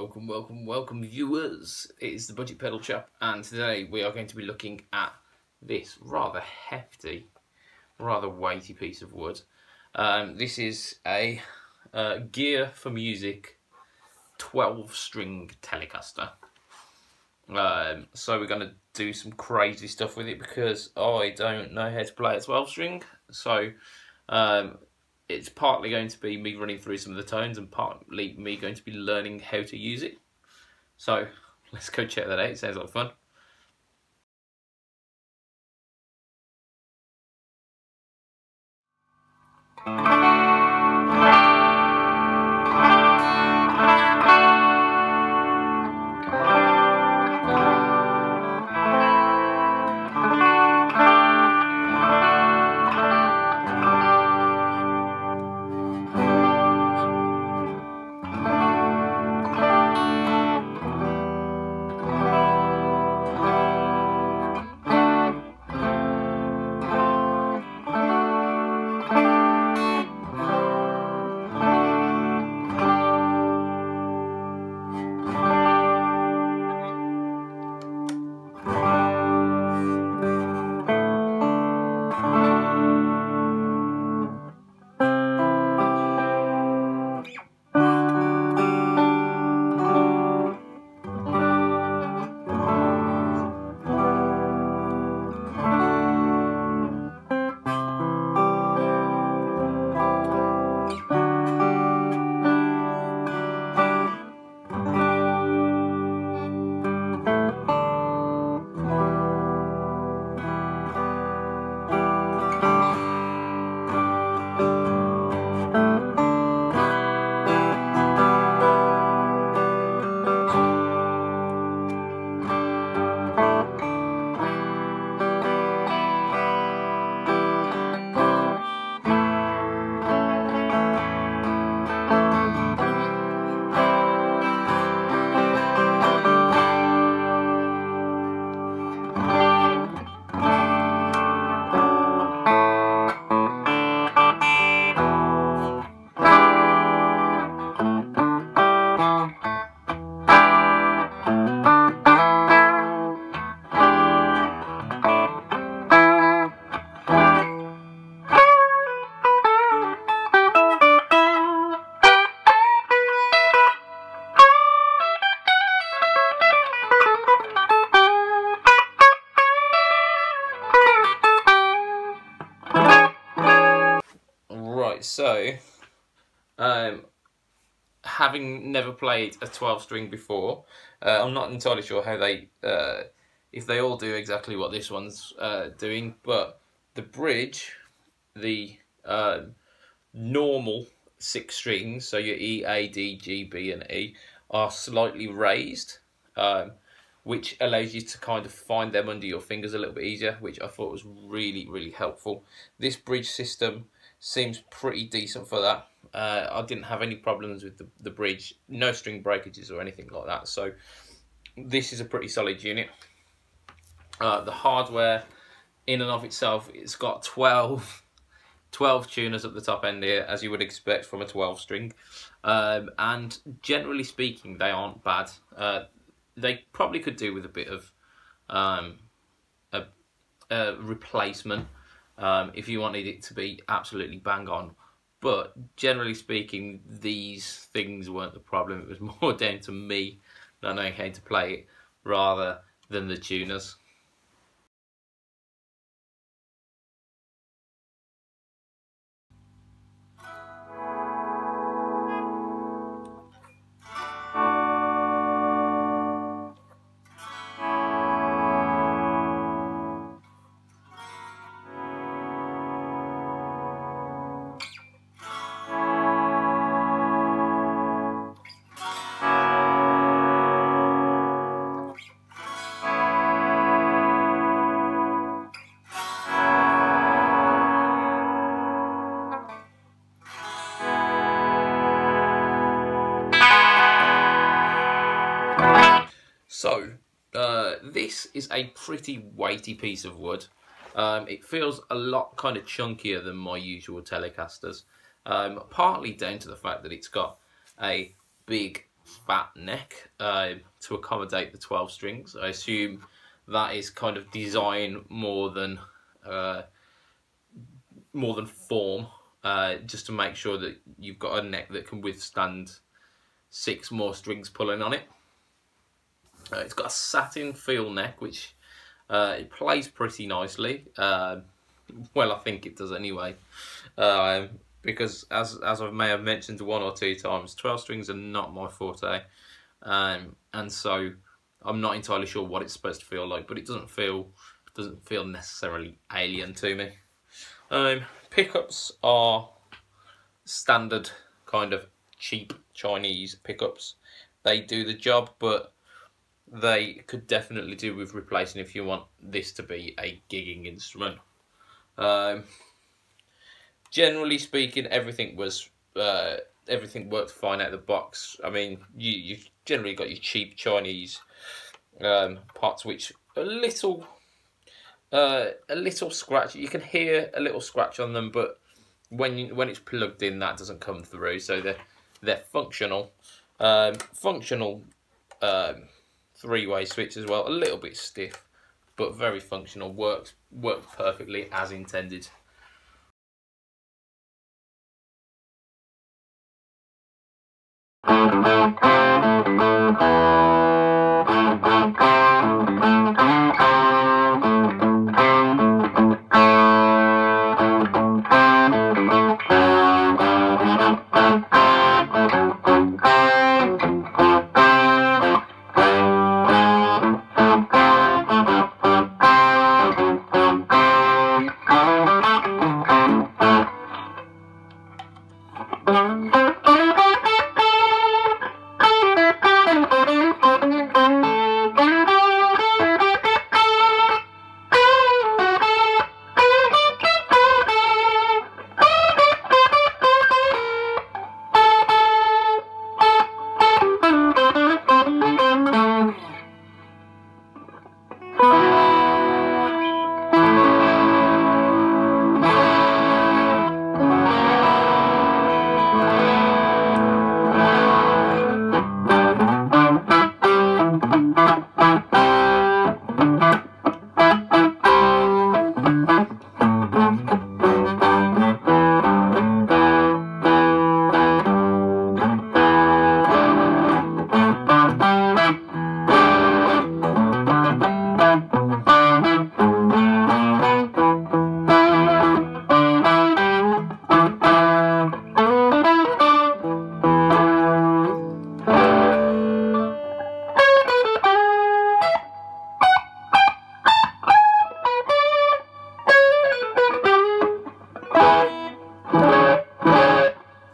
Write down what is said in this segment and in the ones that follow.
Welcome viewers. It is the BudgetPedalChap, and today we are going to be looking at this rather hefty, rather weighty piece of wood. This is a Gear4Music 12-string Telecaster. So we're going to do some crazy stuff with it because I don't know how to play a 12-string. So it's partly going to be me running through some of the tones and partly me going to be learning how to use it. So let's go check that out. It sounds like fun. So, having never played a 12-string before, I'm not entirely sure how they, if they all do exactly what this one's doing, but the bridge, the normal 6 strings, so your E, A, D, G, B and E, are slightly raised, which allows you to kind of find them under your fingers a little bit easier, which I thought was really helpful. This bridge system seems pretty decent for that. I didn't have any problems with the bridge, no string breakages or anything like that, so this is a pretty solid unit. The hardware in and of itself, it's got 12 tuners at the top end here, as you would expect from a 12-string, and generally speaking they aren't bad. They probably could do with a bit of a replacement if you wanted it to be absolutely bang on, but generally speaking these things weren't the problem. It was more down to me not knowing how to play it rather than the tuners. So, this is a pretty weighty piece of wood. It feels a lot kind of chunkier than my usual Telecasters, partly down to the fact that it's got a big fat neck to accommodate the 12 strings. I assume that is kind of design more than form, just to make sure that you've got a neck that can withstand 6 more strings pulling on it. It's got a satin feel neck, which it plays pretty nicely. Well, I think it does anyway, because as I may have mentioned 1 or 2 times, 12 strings are not my forte, and so I'm not entirely sure what it's supposed to feel like, but it doesn't feel necessarily alien to me. Pickups are standard kind of cheap Chinese pickups. They do the job, but they could definitely do with replacing if you want this to be a gigging instrument. Generally speaking, everything worked fine out of the box. I mean, you've generally got your cheap Chinese pots, which a little scratch. You can hear a little scratch on them, but when it's plugged in, that doesn't come through. So they're functional. Functional 3-way switch as well. A little bit stiff, but very functional. Works perfectly as intended.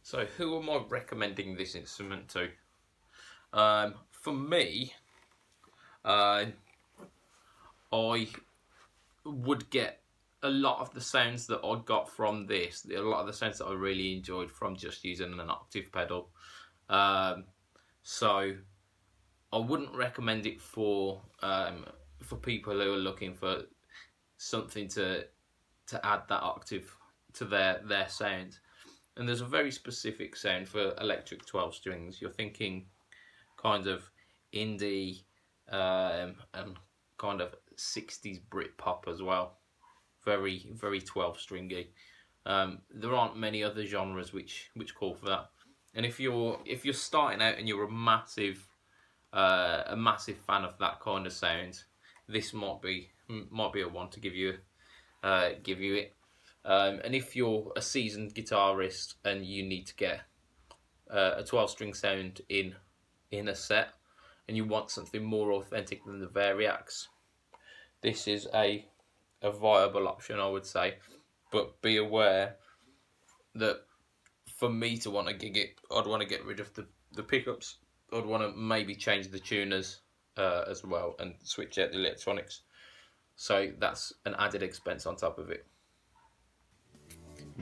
So who am I recommending this instrument to? For me, I would get a lot of the sounds that I got from this, a lot of the sounds that I really enjoyed from just using an octave pedal. So I wouldn't recommend it for people who are looking for something to add that octave to their sound. And there's a very specific sound for electric 12 strings. You're thinking kind of indie and kind of 60s Britpop as well. Very, very 12 stringy. There aren't many other genres which call for that. And if you're starting out and you're a massive fan of that kind of sound, this might be a one to give you it. And if you're a seasoned guitarist and you need to get a 12-string sound in a set, and you want something more authentic than the Variacs, this is a viable option, I would say. But be aware that for me to want to gig it, I'd want to get rid of the pickups. I'd want to maybe change the tuners as well and switch out the electronics. So that's an added expense on top of it.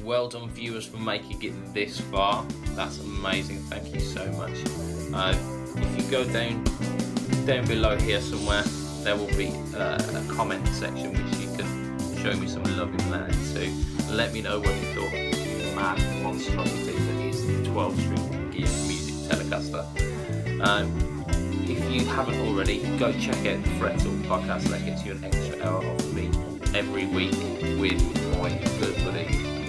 Well done, viewers, for making it this far. That's amazing. Thank you so much. If you go down below here somewhere, there will be a comment section which you can show me some love in there too. Let me know what you thought of this mad monstrosity that is the 12-string Gear4Music Telecaster. If you haven't already, go check out the Fret Talk podcast. That gets you an extra hour off me every week with my good buddy,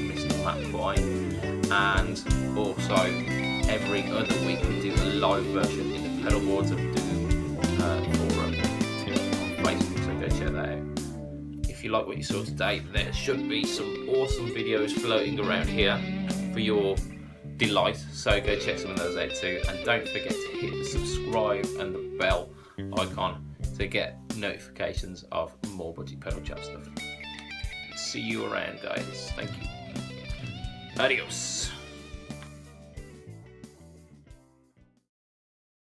Mr. Matt Quine. And also, every other week we do a live version in the Pedalboards of Doom forum on Facebook, so go check that out. If you like what you saw today, there should be some awesome videos floating around here for your delight, so go check some of those out too, and don't forget to hit the subscribe and the bell icon to get notifications of more Budget Pedal Chap stuff. See you around, guys. Thank you. Adios.